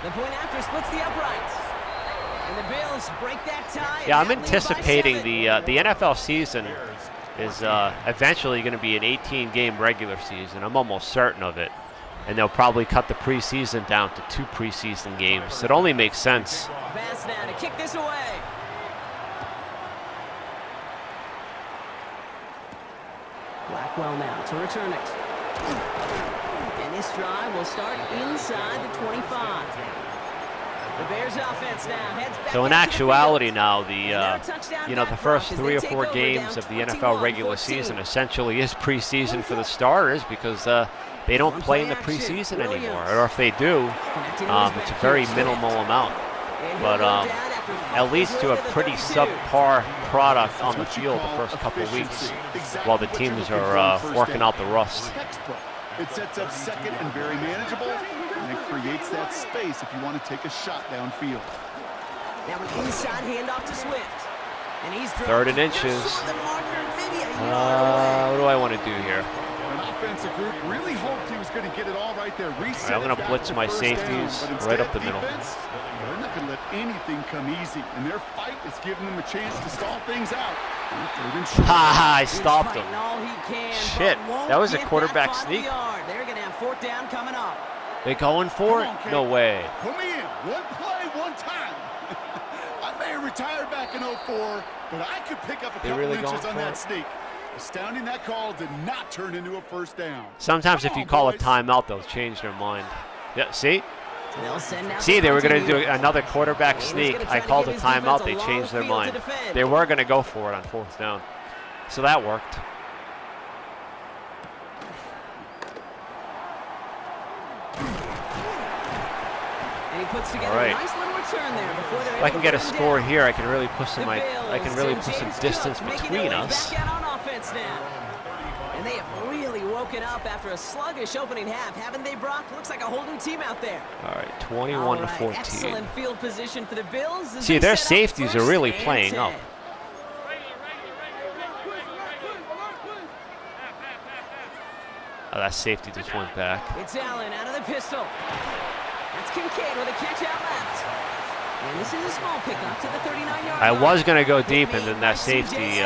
[SPEAKER 2] The point after splits the uprights. And the Bills break that tie.
[SPEAKER 1] Yeah, I'm
[SPEAKER 2] and that lead by
[SPEAKER 1] anticipating
[SPEAKER 2] 7.
[SPEAKER 1] the NFL season is eventually going to be an 18-game regular season. I'm almost certain of it. And they'll probably cut the preseason down to 2 preseason games. It only makes sense.
[SPEAKER 2] Bass now to kick this away. Blackwell now to return it. And this drive will start inside the 25. The Bears offense now heads back.
[SPEAKER 1] So in
[SPEAKER 2] out to the
[SPEAKER 1] actuality
[SPEAKER 2] field.
[SPEAKER 1] now,
[SPEAKER 2] And
[SPEAKER 1] the first 3 or 4 games of the NFL regular season essentially is preseason for the starters because they don't play in the preseason anymore. Or if they do, it's a very minimal amount. But at least to a pretty subpar product on the field the first couple of weeks while the teams are working out the rust.
[SPEAKER 3] It sets up second and very manageable, and it creates that space if you want to take a shot downfield.
[SPEAKER 2] Now an inside handoff to Swift. And he's
[SPEAKER 1] 3rd and inches. What do I want to do here?
[SPEAKER 3] An offensive group really hoped he was going to get it all right there. Reset
[SPEAKER 1] I'm gonna
[SPEAKER 3] it back
[SPEAKER 1] blitz
[SPEAKER 3] to
[SPEAKER 1] my
[SPEAKER 3] first
[SPEAKER 1] safeties
[SPEAKER 3] down, but
[SPEAKER 1] right up
[SPEAKER 3] instead,
[SPEAKER 1] the middle.
[SPEAKER 3] defense, they're not going to let anything come easy, and their fight is giving them a chance to stall things out.
[SPEAKER 1] Ha! I stopped him.
[SPEAKER 2] All he can,
[SPEAKER 1] Shit,
[SPEAKER 2] but won't
[SPEAKER 1] that was a
[SPEAKER 2] get
[SPEAKER 1] quarterback
[SPEAKER 2] that final
[SPEAKER 1] sneak.
[SPEAKER 2] yard. They're going to have 4th down coming up.
[SPEAKER 1] They going for it? No way.
[SPEAKER 3] Put me in. One play, one time. I may have retired back in 04, but I could pick up a couple
[SPEAKER 1] really going
[SPEAKER 3] inches on
[SPEAKER 1] for
[SPEAKER 3] that
[SPEAKER 1] it?
[SPEAKER 3] sneak. Astounding that call did not turn into a first down.
[SPEAKER 1] Sometimes
[SPEAKER 3] Come
[SPEAKER 1] if you
[SPEAKER 3] on,
[SPEAKER 1] call a
[SPEAKER 3] boys.
[SPEAKER 1] timeout, they'll change their mind. Yeah, see?
[SPEAKER 2] They'll send out
[SPEAKER 1] See,
[SPEAKER 2] the
[SPEAKER 1] they were going to
[SPEAKER 2] punting
[SPEAKER 1] do
[SPEAKER 2] unit.
[SPEAKER 1] another quarterback
[SPEAKER 2] And he's
[SPEAKER 1] sneak.
[SPEAKER 2] gonna try
[SPEAKER 1] I
[SPEAKER 2] to
[SPEAKER 1] called
[SPEAKER 2] give
[SPEAKER 1] a
[SPEAKER 2] his defense
[SPEAKER 1] timeout.
[SPEAKER 2] a
[SPEAKER 1] They
[SPEAKER 2] long
[SPEAKER 1] changed their
[SPEAKER 2] field to
[SPEAKER 1] mind.
[SPEAKER 2] defend.
[SPEAKER 1] They were going to go for it on 4th down. So that worked.
[SPEAKER 2] And he puts together
[SPEAKER 1] All right.
[SPEAKER 2] a nice little return there before they're
[SPEAKER 1] I can get a score here, I can really put some distance between us.
[SPEAKER 2] Back out on offense now. And they have really woken up after a sluggish opening half, haven't they, Brock? Looks like a whole new team out there.
[SPEAKER 1] All right, 21 to 14.
[SPEAKER 2] Excellent field position for the Bills.
[SPEAKER 1] See, their safeties are really playing up. Oh, that safety just went back.
[SPEAKER 2] It's Allen out of the pistol. That's Kincaid with a catch out left. And this is a small pickup to the 39-yard line.
[SPEAKER 1] I was going to go deep, and then that safety,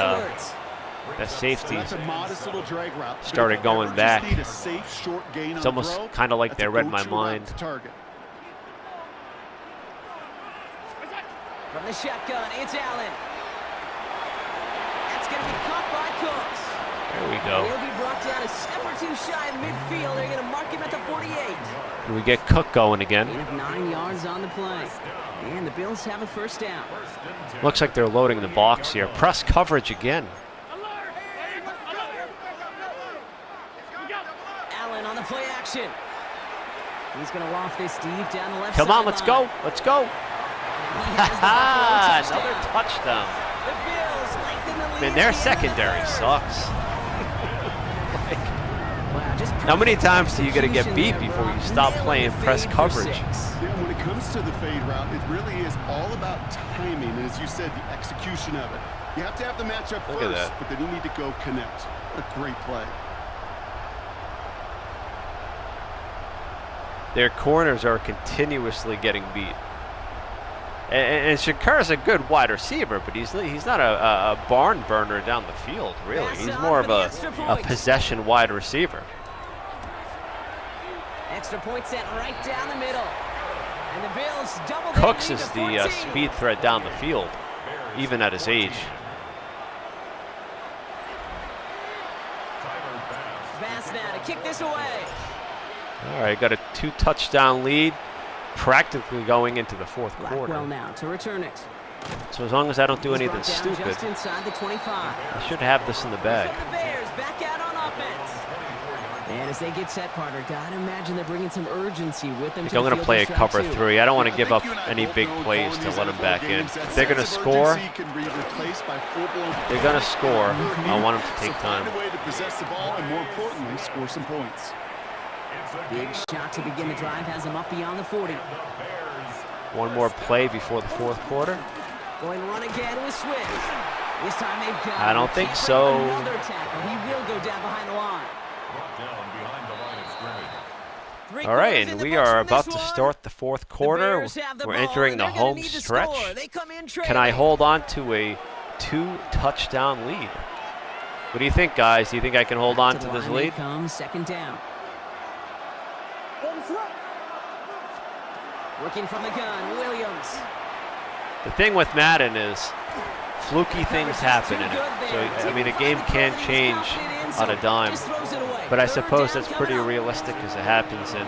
[SPEAKER 3] That's a modest little drag route.
[SPEAKER 1] started going back.
[SPEAKER 3] Need a safe, short gain
[SPEAKER 1] It's
[SPEAKER 3] on
[SPEAKER 1] almost
[SPEAKER 3] throw,
[SPEAKER 1] kind of like
[SPEAKER 3] that's
[SPEAKER 1] they
[SPEAKER 3] a
[SPEAKER 1] read my
[SPEAKER 3] go-to route
[SPEAKER 1] mind.
[SPEAKER 3] to target.
[SPEAKER 2] From the shotgun, it's Allen. That's going to be caught by Cooks.
[SPEAKER 1] There we
[SPEAKER 2] He'll
[SPEAKER 1] go.
[SPEAKER 2] be brought down a step or two shy of midfield. They're going to mark him at the 48.
[SPEAKER 1] And we get Cook going again.
[SPEAKER 2] Gain of 9 yards on the play. And the Bills have a first down.
[SPEAKER 1] Looks like they're loading the box here. Press coverage again.
[SPEAKER 2] Allen on the play action. He's going to loft this deep down the left
[SPEAKER 1] Come on,
[SPEAKER 2] sideline.
[SPEAKER 1] let's go. Let's go.
[SPEAKER 2] And he has the
[SPEAKER 1] Ha
[SPEAKER 2] Buffalo
[SPEAKER 1] Another touchdown.
[SPEAKER 2] The Bills lengthen the lead.
[SPEAKER 1] Man,
[SPEAKER 2] at
[SPEAKER 1] their
[SPEAKER 2] the end of the
[SPEAKER 1] secondary
[SPEAKER 2] third.
[SPEAKER 1] sucks.
[SPEAKER 2] Wow, just
[SPEAKER 1] How many
[SPEAKER 2] perfect
[SPEAKER 1] times do you got to get
[SPEAKER 2] execution
[SPEAKER 1] beat
[SPEAKER 2] there,
[SPEAKER 1] before you
[SPEAKER 2] Brock.
[SPEAKER 1] stop
[SPEAKER 2] Nailing
[SPEAKER 1] playing
[SPEAKER 2] the
[SPEAKER 1] press
[SPEAKER 2] fade for
[SPEAKER 1] coverage?
[SPEAKER 2] 6.
[SPEAKER 3] Yeah, when it comes to the fade route, it really is all about timing, and as you said, the execution of it. You have to have the matchup
[SPEAKER 1] Look at
[SPEAKER 3] first,
[SPEAKER 1] that.
[SPEAKER 3] but then you need to go connect. A great play.
[SPEAKER 1] Their corners are continuously getting beat. And Shakur's a good wide receiver, but he's not a barn burner down the field, really.
[SPEAKER 2] Pass
[SPEAKER 1] He's
[SPEAKER 2] on
[SPEAKER 1] more
[SPEAKER 2] for
[SPEAKER 1] of
[SPEAKER 2] the extra
[SPEAKER 1] a
[SPEAKER 2] point.
[SPEAKER 1] possession wide receiver.
[SPEAKER 2] Extra point sent right down the middle. And the Bills double that
[SPEAKER 1] Cooks
[SPEAKER 2] lead
[SPEAKER 1] is
[SPEAKER 2] to
[SPEAKER 1] the
[SPEAKER 2] 14.
[SPEAKER 1] speed threat down the field, even at his age.
[SPEAKER 2] Bass now to kick this away.
[SPEAKER 1] All right, got a 2-touchdown lead, practically going into the fourth
[SPEAKER 2] Blackwell
[SPEAKER 1] quarter.
[SPEAKER 2] now to return it.
[SPEAKER 1] So as long as I don't do
[SPEAKER 2] He's
[SPEAKER 1] anything
[SPEAKER 2] brought down
[SPEAKER 1] stupid,
[SPEAKER 2] just inside the 25.
[SPEAKER 1] I should have this in the bag.
[SPEAKER 2] So the Bears back out on offense. And as they get set, Carter, gotta imagine they're bringing some urgency with them.
[SPEAKER 1] I think I'm going to play a cover 3. I don't want to give up any big plays to let them back in. If they're going to score, they're going to score. I want them to take time.
[SPEAKER 3] Find a way to possess the ball and, more importantly, score some points.
[SPEAKER 2] Big shot to begin the drive has them up beyond the 40.
[SPEAKER 1] One more play before the fourth quarter.
[SPEAKER 2] Going to run again with Swift. This time they've got
[SPEAKER 1] I don't
[SPEAKER 2] him.
[SPEAKER 1] think
[SPEAKER 2] Can't
[SPEAKER 1] so.
[SPEAKER 2] break Another tackle. He will go down behind the line.
[SPEAKER 1] All right, and we are about to start the fourth quarter. We're entering the home stretch. Can I hold on to a 2-touchdown lead? What do you think, guys? Do you think I can hold on to this lead?
[SPEAKER 2] Comes second down. Working from the gun, Williams.
[SPEAKER 1] The thing with Madden is fluky things happen in it. So, I mean, a game can change on a dime. But I suppose that's pretty realistic because it happens in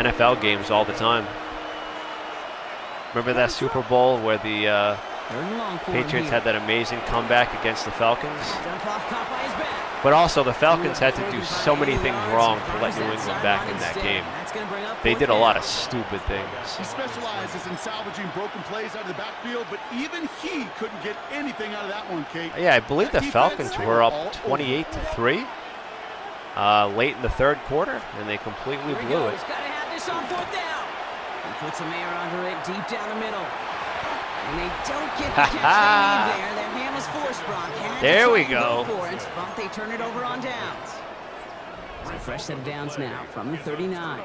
[SPEAKER 1] NFL games all the time. Remember that Super Bowl where the Patriots had that amazing comeback against the Falcons? But also the Falcons had to do so many things wrong to let New England back in that game. They did a lot of stupid things.
[SPEAKER 3] He specializes in salvaging broken plays out of the backfield, but even he couldn't get anything out of that one, Kate.
[SPEAKER 1] Yeah, I believe the Falcons were up 28-3 late in the third quarter, and they completely blew it.
[SPEAKER 2] He's got to have this on fourth down. He puts a mayor under it deep down the middle. And they don't get the catch they need there. Their hand was forced, Brock.
[SPEAKER 1] There we go.
[SPEAKER 2] For it, but they turn it over on downs. So fresh set of downs now from the 39.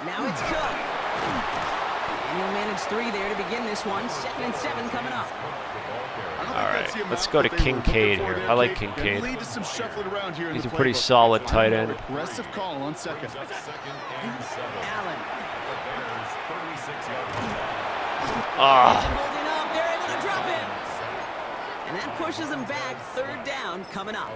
[SPEAKER 2] Now it's Cook. And he'll manage 3 there to begin this one. 2nd and 7 coming up.
[SPEAKER 1] All right, let's go to Kincaid here. I like Kincaid. He's a pretty solid tight end.
[SPEAKER 3] Aggressive call on second.
[SPEAKER 2] Allen.
[SPEAKER 1] Ah,
[SPEAKER 2] Holding up, they're able to drop him. And that pushes them back. 3rd down coming up.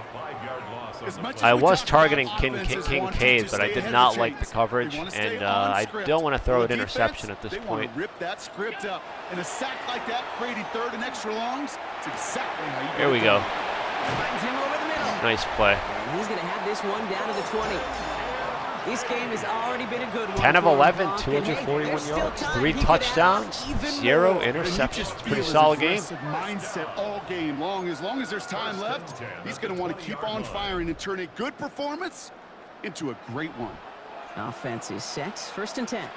[SPEAKER 1] I was targeting Kincaid, but I did not like the coverage, and I don't want to throw an interception at this point.
[SPEAKER 3] Rip that script up. And a sack like that, creating 3rd and extra longs, it's exactly how you
[SPEAKER 1] Here we go.
[SPEAKER 2] Finds him over the middle.
[SPEAKER 1] Nice play.
[SPEAKER 2] And he's going to have this one down to the 20. This game has already been a good one.
[SPEAKER 1] 10 of
[SPEAKER 2] for him,
[SPEAKER 1] 11,
[SPEAKER 2] Brock, and hey,
[SPEAKER 1] 241
[SPEAKER 2] there's still
[SPEAKER 1] yards,
[SPEAKER 2] time.
[SPEAKER 1] 3
[SPEAKER 2] He could add
[SPEAKER 1] touchdowns,
[SPEAKER 2] even
[SPEAKER 1] 0
[SPEAKER 2] more.
[SPEAKER 1] interceptions. Pretty
[SPEAKER 3] Feel his
[SPEAKER 1] solid game.
[SPEAKER 3] aggressive mindset all game long. As long as there's time left, he's going to want to keep on firing and turn a good performance into a great one.
[SPEAKER 2] Offense is set. 1st and 10.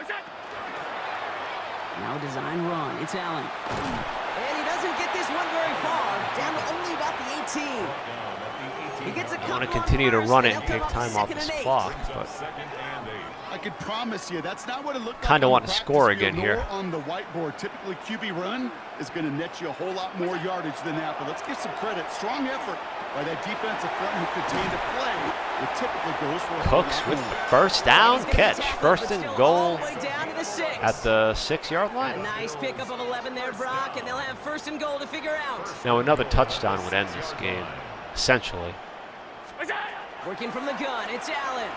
[SPEAKER 2] Now design run. It's Allen. And he doesn't get this one very far. Down to only about the 18. He gets a
[SPEAKER 1] I want to
[SPEAKER 2] couple on
[SPEAKER 1] continue to
[SPEAKER 2] first,
[SPEAKER 1] run
[SPEAKER 2] and
[SPEAKER 1] it and
[SPEAKER 2] he'll
[SPEAKER 1] take
[SPEAKER 2] come up
[SPEAKER 1] time off
[SPEAKER 2] 2nd
[SPEAKER 1] this
[SPEAKER 2] and 8.
[SPEAKER 1] clock, but
[SPEAKER 3] I could promise you that's not what it looked like.
[SPEAKER 1] Kinda
[SPEAKER 3] on the
[SPEAKER 1] want to
[SPEAKER 3] practice
[SPEAKER 1] score
[SPEAKER 3] field
[SPEAKER 1] again
[SPEAKER 3] nor
[SPEAKER 1] here.
[SPEAKER 3] on the whiteboard. Typically, QB run is going to net you a whole lot more yardage than that. But let's give some credit. Strong effort by that defensive front who contained a play that typically goes for a
[SPEAKER 1] Cooks
[SPEAKER 3] whole
[SPEAKER 1] with
[SPEAKER 3] lot
[SPEAKER 1] the
[SPEAKER 3] more.
[SPEAKER 1] first down
[SPEAKER 2] He's gonna
[SPEAKER 1] catch.
[SPEAKER 2] tackle,
[SPEAKER 1] 1st
[SPEAKER 2] but
[SPEAKER 1] and
[SPEAKER 2] still all
[SPEAKER 1] goal
[SPEAKER 2] the way down to the 6.
[SPEAKER 1] at the 6-yard
[SPEAKER 2] A
[SPEAKER 1] line.
[SPEAKER 2] nice pickup of 11 there, Brock, and they'll have 1st and goal to figure out.
[SPEAKER 1] Now another touchdown would end this game, essentially.
[SPEAKER 2] Working from the gun, it's Allen.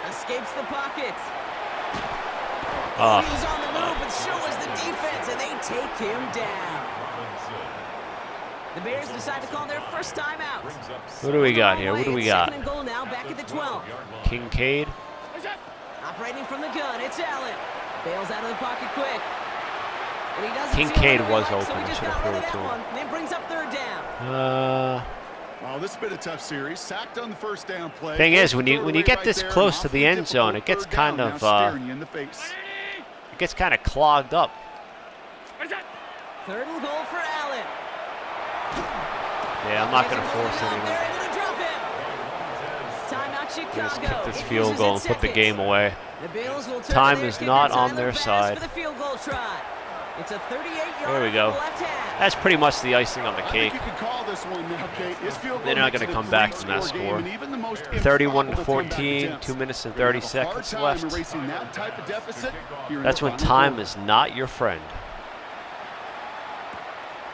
[SPEAKER 2] Escapes the pocket. He's on the move, but so is the defense, and they take him down. The Bears decide to call their first timeout.
[SPEAKER 1] Who do we got here? What do we got?
[SPEAKER 2] 2nd and goal now, back at the 12.
[SPEAKER 1] Kincaid.
[SPEAKER 2] Operating from the gun, it's Allen. Bails out of the pocket quick. And he doesn't
[SPEAKER 1] Kincaid
[SPEAKER 2] see what
[SPEAKER 1] was
[SPEAKER 2] he likes,
[SPEAKER 1] open.
[SPEAKER 2] so he just
[SPEAKER 1] Should've
[SPEAKER 2] got
[SPEAKER 1] threw
[SPEAKER 2] rid
[SPEAKER 1] it
[SPEAKER 2] of
[SPEAKER 1] to
[SPEAKER 2] that
[SPEAKER 1] him.
[SPEAKER 2] one. And then brings up 3rd down.
[SPEAKER 3] Oh, this has been a tough series. Sacked on the first down play.
[SPEAKER 1] Thing is, when you
[SPEAKER 3] Throw away
[SPEAKER 1] get
[SPEAKER 3] right
[SPEAKER 1] this
[SPEAKER 3] there,
[SPEAKER 1] close to
[SPEAKER 3] awfully
[SPEAKER 1] the end zone, it gets
[SPEAKER 3] difficult third
[SPEAKER 1] kind
[SPEAKER 3] down
[SPEAKER 1] of
[SPEAKER 3] now staring you in the face.
[SPEAKER 1] it gets kind of clogged up.
[SPEAKER 2] 3rd and goal for Allen.
[SPEAKER 1] Yeah, I'm not going to force
[SPEAKER 2] They're
[SPEAKER 1] anything.
[SPEAKER 2] able to drop him. Timeout Chicago.
[SPEAKER 1] Just kick this
[SPEAKER 2] It
[SPEAKER 1] field
[SPEAKER 2] uses
[SPEAKER 1] goal
[SPEAKER 2] its
[SPEAKER 1] and put the
[SPEAKER 2] seconds.
[SPEAKER 1] game away.
[SPEAKER 2] The Bills will turn
[SPEAKER 1] Time
[SPEAKER 2] to their
[SPEAKER 1] is
[SPEAKER 2] kicker,
[SPEAKER 1] not on
[SPEAKER 2] Tyler
[SPEAKER 1] their
[SPEAKER 2] Bass,
[SPEAKER 1] side.
[SPEAKER 2] for the field goal try. It's a 38-yard
[SPEAKER 1] There we go.
[SPEAKER 2] left half.
[SPEAKER 1] That's pretty much the icing on the
[SPEAKER 3] I
[SPEAKER 1] cake.
[SPEAKER 3] think you could call this one now, Kate. This field goal
[SPEAKER 1] They're not
[SPEAKER 3] makes
[SPEAKER 1] gonna
[SPEAKER 3] it a
[SPEAKER 1] come back from that
[SPEAKER 3] three-score
[SPEAKER 1] score.
[SPEAKER 3] game, and even the most
[SPEAKER 1] 31 to
[SPEAKER 3] improbable comeback
[SPEAKER 1] 14,
[SPEAKER 3] attempts
[SPEAKER 1] 2 minutes and
[SPEAKER 3] are gonna
[SPEAKER 1] 30
[SPEAKER 3] have a hard
[SPEAKER 1] seconds
[SPEAKER 3] time
[SPEAKER 1] left.
[SPEAKER 3] erasing that type of deficit here in
[SPEAKER 1] That's
[SPEAKER 3] the
[SPEAKER 1] when
[SPEAKER 3] final
[SPEAKER 1] time
[SPEAKER 3] quarter.
[SPEAKER 1] is not your friend.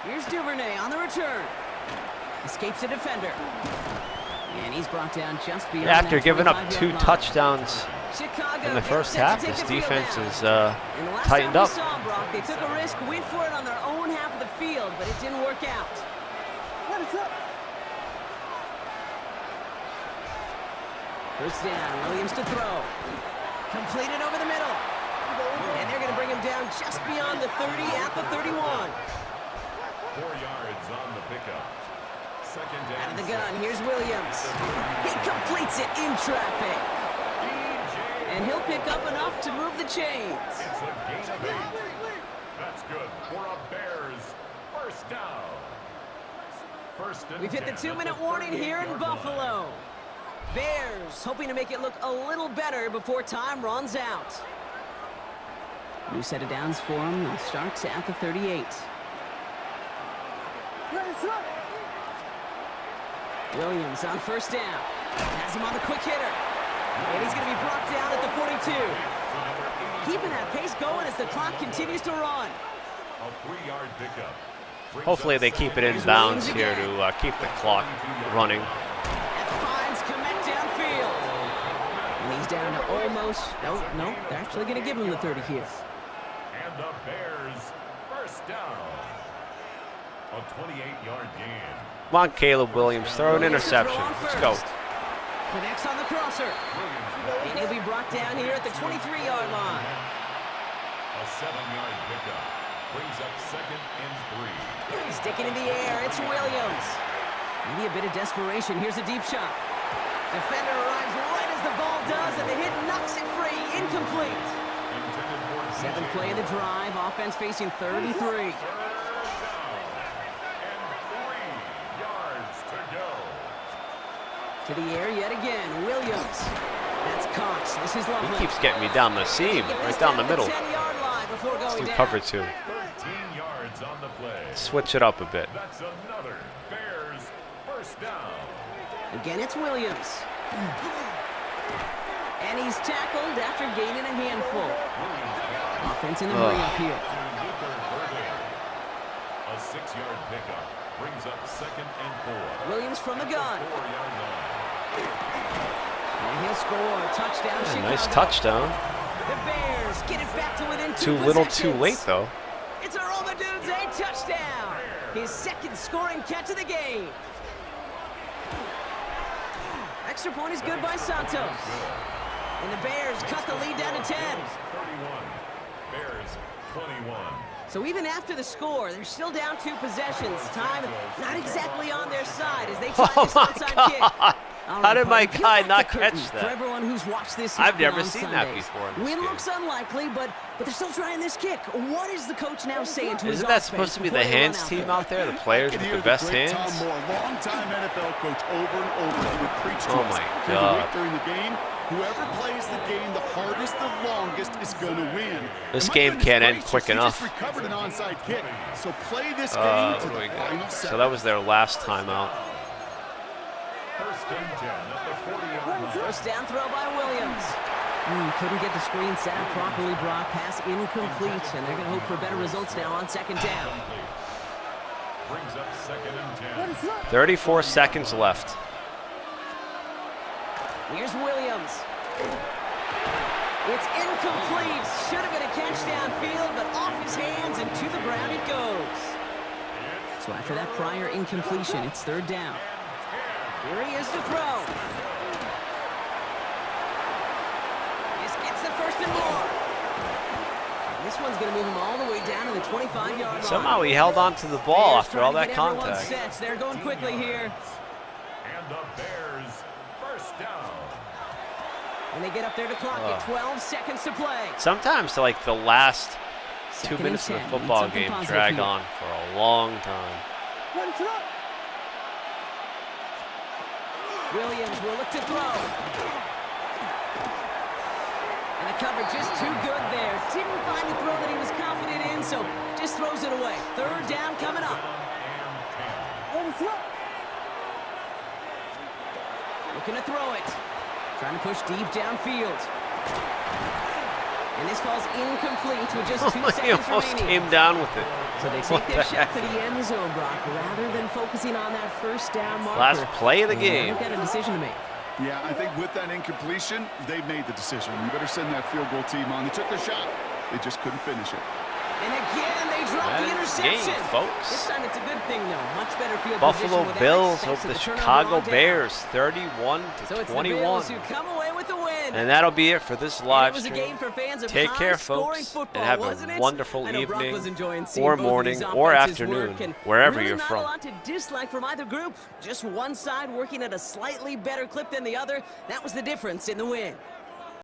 [SPEAKER 2] Here's Duvernay on the return. Escapes a defender. And he's brought down just beyond
[SPEAKER 1] After
[SPEAKER 2] that
[SPEAKER 1] giving up
[SPEAKER 2] 25-yard
[SPEAKER 1] 2
[SPEAKER 2] line.
[SPEAKER 1] touchdowns
[SPEAKER 2] Chicago
[SPEAKER 1] in the
[SPEAKER 2] gets
[SPEAKER 1] first
[SPEAKER 2] set to
[SPEAKER 1] half,
[SPEAKER 2] take
[SPEAKER 1] this
[SPEAKER 2] the field
[SPEAKER 1] defense
[SPEAKER 2] now.
[SPEAKER 1] is
[SPEAKER 2] And the last
[SPEAKER 1] tightened
[SPEAKER 2] time
[SPEAKER 1] up.
[SPEAKER 2] we saw Brock, they took a risk, went for it on their own half of the field, but it didn't work out. First down, Williams to throw. Completed over the middle. And they're going to bring him down just beyond the 30 at the 31.
[SPEAKER 4] 4 yards on the pickup. 2nd down.
[SPEAKER 2] Out of the gun, here's Williams. He completes it in traffic. And he'll pick up enough to move the chains.
[SPEAKER 4] It's a gain of 8. That's good for a Bears first down. First and
[SPEAKER 2] We've hit the
[SPEAKER 4] 10 at
[SPEAKER 2] 2-minute warning here in
[SPEAKER 4] 38-yard line.
[SPEAKER 2] Buffalo. Bears hoping to make it look a little better before time runs out. New set of downs for him. They'll start at the 38. Williams on first down. Has him on the quick hitter. And he's going to be brought down at the 42. Keeping that pace going as the clock continues to run.
[SPEAKER 4] A 3-yard pickup. Brings
[SPEAKER 1] Hopefully
[SPEAKER 4] up
[SPEAKER 1] they keep it in
[SPEAKER 2] Here's
[SPEAKER 1] bounds
[SPEAKER 2] Williams
[SPEAKER 1] here
[SPEAKER 2] again.
[SPEAKER 1] to keep the clock running.
[SPEAKER 2] That finds Komet downfield. And he's down to almost, no, they're actually going to give him the 30 here.
[SPEAKER 4] And the Bears first down. A 28-yard gain.
[SPEAKER 1] Come on, Caleb Williams, throw an
[SPEAKER 2] Williams to throw
[SPEAKER 1] interception.
[SPEAKER 2] on
[SPEAKER 1] Let's
[SPEAKER 2] first.
[SPEAKER 1] go.
[SPEAKER 2] Connects on the crosser. And he'll be brought down here at the 23-yard line.
[SPEAKER 4] A 7-yard pickup. Brings up 2nd and 3.
[SPEAKER 2] Sticking in the air, it's Williams. Maybe a bit of desperation. Here's a deep shot. Defender arrives right as the ball does, and the hit knocks it free. Incomplete.
[SPEAKER 4] Intended for
[SPEAKER 2] 7th play of the drive. Offense facing 33.
[SPEAKER 4] 3rd down. And 3 yards to go.
[SPEAKER 2] To the air yet again. Williams. That's Cox. This is lovely.
[SPEAKER 1] He keeps getting me down the seam,
[SPEAKER 2] Get
[SPEAKER 1] right
[SPEAKER 2] this
[SPEAKER 1] down the
[SPEAKER 2] the
[SPEAKER 1] middle.
[SPEAKER 2] 10-yard line before
[SPEAKER 1] Let's
[SPEAKER 2] going
[SPEAKER 1] do
[SPEAKER 2] down.
[SPEAKER 1] cover 2.
[SPEAKER 4] 13 yards on the play.
[SPEAKER 1] Switch it up a bit.
[SPEAKER 4] That's another Bears first down.
[SPEAKER 2] Again, it's Williams. And he's tackled after gaining a handful. Offense in the hurry up here.
[SPEAKER 4] Luther Burbank. A 6-yard pickup. Brings up 2nd and 4.
[SPEAKER 2] Williams from the gun.
[SPEAKER 4] 4-yard line.
[SPEAKER 2] And he'll score. Touchdown, Chicago.
[SPEAKER 1] Nice touchdown.
[SPEAKER 2] The Bears get it back to within 2
[SPEAKER 1] Too little, too
[SPEAKER 2] possessions.
[SPEAKER 1] late, though.
[SPEAKER 2] It's a Romadude's a touchdown. His 2nd scoring catch of the game. extra point is good by Santos. And the Bears cut the lead down to 10.
[SPEAKER 4] 31. Bears 21.
[SPEAKER 2] So even after the score, they're still down 2 possessions. Time not exactly on their side as they try this onside kick. All
[SPEAKER 1] How did my
[SPEAKER 2] Parker, peel
[SPEAKER 1] guy
[SPEAKER 2] back
[SPEAKER 1] not
[SPEAKER 2] the curtain
[SPEAKER 1] catch
[SPEAKER 2] For
[SPEAKER 1] that?
[SPEAKER 2] everyone who's watched this
[SPEAKER 1] I've
[SPEAKER 2] happen
[SPEAKER 1] never
[SPEAKER 2] on
[SPEAKER 1] seen that
[SPEAKER 2] Sundays.
[SPEAKER 1] before in this
[SPEAKER 2] Win
[SPEAKER 1] game.
[SPEAKER 2] looks unlikely, but they're still trying this kick. What is the coach now saying to his
[SPEAKER 1] Isn't that
[SPEAKER 2] offense
[SPEAKER 1] supposed to be
[SPEAKER 2] before
[SPEAKER 1] the
[SPEAKER 2] they run
[SPEAKER 1] hands
[SPEAKER 2] out
[SPEAKER 1] team
[SPEAKER 2] there?
[SPEAKER 1] out there? The players with
[SPEAKER 3] Hear
[SPEAKER 1] the best
[SPEAKER 3] great
[SPEAKER 1] hands?
[SPEAKER 3] Tom Moore, longtime NFL coach, over and over. He would preach to
[SPEAKER 1] Oh
[SPEAKER 3] us
[SPEAKER 1] my
[SPEAKER 3] through the
[SPEAKER 1] God.
[SPEAKER 3] week during the game. Whoever plays the game the hardest, the longest is going to win.
[SPEAKER 1] This
[SPEAKER 3] And my
[SPEAKER 1] game
[SPEAKER 3] goodness
[SPEAKER 1] can't end
[SPEAKER 3] gracious,
[SPEAKER 1] quick
[SPEAKER 3] he
[SPEAKER 1] enough.
[SPEAKER 3] just recovered an onside kick. So play this game
[SPEAKER 1] What
[SPEAKER 3] to
[SPEAKER 1] do
[SPEAKER 3] the
[SPEAKER 1] we
[SPEAKER 3] final
[SPEAKER 1] got? So
[SPEAKER 3] second.
[SPEAKER 1] that was their last timeout.
[SPEAKER 4] First and 10 at the 40-yard line.
[SPEAKER 2] First down throw by Williams. Couldn't get the screen set up properly, Brock. Pass incomplete, and they're going to hope for better results now on second down.
[SPEAKER 4] Brings up second and 10.
[SPEAKER 1] 34 seconds left.
[SPEAKER 2] Here's Williams. It's incomplete. Should have been a catch downfield, but off his hands and to the ground it goes. So after that prior incompletion, it's third down. Here he is to throw. This gets the first and more. And this one's going to move him all the way down to the 25-yard line.
[SPEAKER 1] Somehow he held on to the ball
[SPEAKER 2] Bears
[SPEAKER 1] after all
[SPEAKER 2] trying
[SPEAKER 1] that
[SPEAKER 2] to get everyone
[SPEAKER 1] contact.
[SPEAKER 2] set. They're going quickly here.
[SPEAKER 4] And the Bears first down.
[SPEAKER 2] And they get up there to clock it. 12 seconds to play.
[SPEAKER 1] Sometimes like the last 2
[SPEAKER 2] Second
[SPEAKER 1] minutes of
[SPEAKER 2] and
[SPEAKER 1] the
[SPEAKER 2] 10. Need
[SPEAKER 1] football
[SPEAKER 2] something
[SPEAKER 1] game
[SPEAKER 2] positive
[SPEAKER 1] drag
[SPEAKER 2] here.
[SPEAKER 1] on for a long time.
[SPEAKER 2] Williams will look to throw. And the cover just too good there. Didn't find the throw that he was confident in, so just throws it away. Third down coming up. Looking to throw it. Trying to push deep downfield. And this falls incomplete with just 2
[SPEAKER 1] He
[SPEAKER 2] seconds
[SPEAKER 1] almost
[SPEAKER 2] remaining.
[SPEAKER 1] came down with it.
[SPEAKER 2] So they
[SPEAKER 1] What
[SPEAKER 2] take their
[SPEAKER 1] the
[SPEAKER 2] shot
[SPEAKER 1] heck?
[SPEAKER 2] for the end zone, Brock, rather than focusing on that first down marker.
[SPEAKER 1] Last play of the
[SPEAKER 2] And
[SPEAKER 1] game.
[SPEAKER 2] They've got a decision to make.
[SPEAKER 3] Yeah, I think with that incompletion, they've made the decision. You better send that field goal team on. They took their shot. They just couldn't finish it.
[SPEAKER 2] And again, they drop
[SPEAKER 1] That
[SPEAKER 2] the
[SPEAKER 1] is the game,
[SPEAKER 2] interception.
[SPEAKER 1] folks.
[SPEAKER 2] This time it's a good thing, though. Much better field
[SPEAKER 1] Buffalo
[SPEAKER 2] position with
[SPEAKER 1] Bills
[SPEAKER 2] Alex, thanks
[SPEAKER 1] over
[SPEAKER 2] to
[SPEAKER 1] the
[SPEAKER 2] turnover
[SPEAKER 1] Chicago
[SPEAKER 2] on down.
[SPEAKER 1] Bears, 31
[SPEAKER 2] So
[SPEAKER 1] to
[SPEAKER 2] it's the
[SPEAKER 1] 21.
[SPEAKER 2] Bills who come away with the win.
[SPEAKER 1] And that'll be it for this
[SPEAKER 2] And
[SPEAKER 1] live
[SPEAKER 2] it was a
[SPEAKER 1] stream.
[SPEAKER 2] game for fans of
[SPEAKER 1] Take care,
[SPEAKER 2] high-scoring
[SPEAKER 1] folks,
[SPEAKER 2] football,
[SPEAKER 1] and have
[SPEAKER 2] wasn't
[SPEAKER 1] a
[SPEAKER 2] it?
[SPEAKER 1] wonderful
[SPEAKER 2] I know Brock
[SPEAKER 1] evening
[SPEAKER 2] was enjoying seeing
[SPEAKER 1] or
[SPEAKER 2] both of
[SPEAKER 1] morning
[SPEAKER 2] these
[SPEAKER 1] or
[SPEAKER 2] offenses
[SPEAKER 1] afternoon,
[SPEAKER 2] work, and
[SPEAKER 1] wherever
[SPEAKER 2] really
[SPEAKER 1] you're
[SPEAKER 2] not
[SPEAKER 1] from.
[SPEAKER 2] a lot to dislike from either group. Just one side working at a slightly better clip than the other. That was the difference in the win.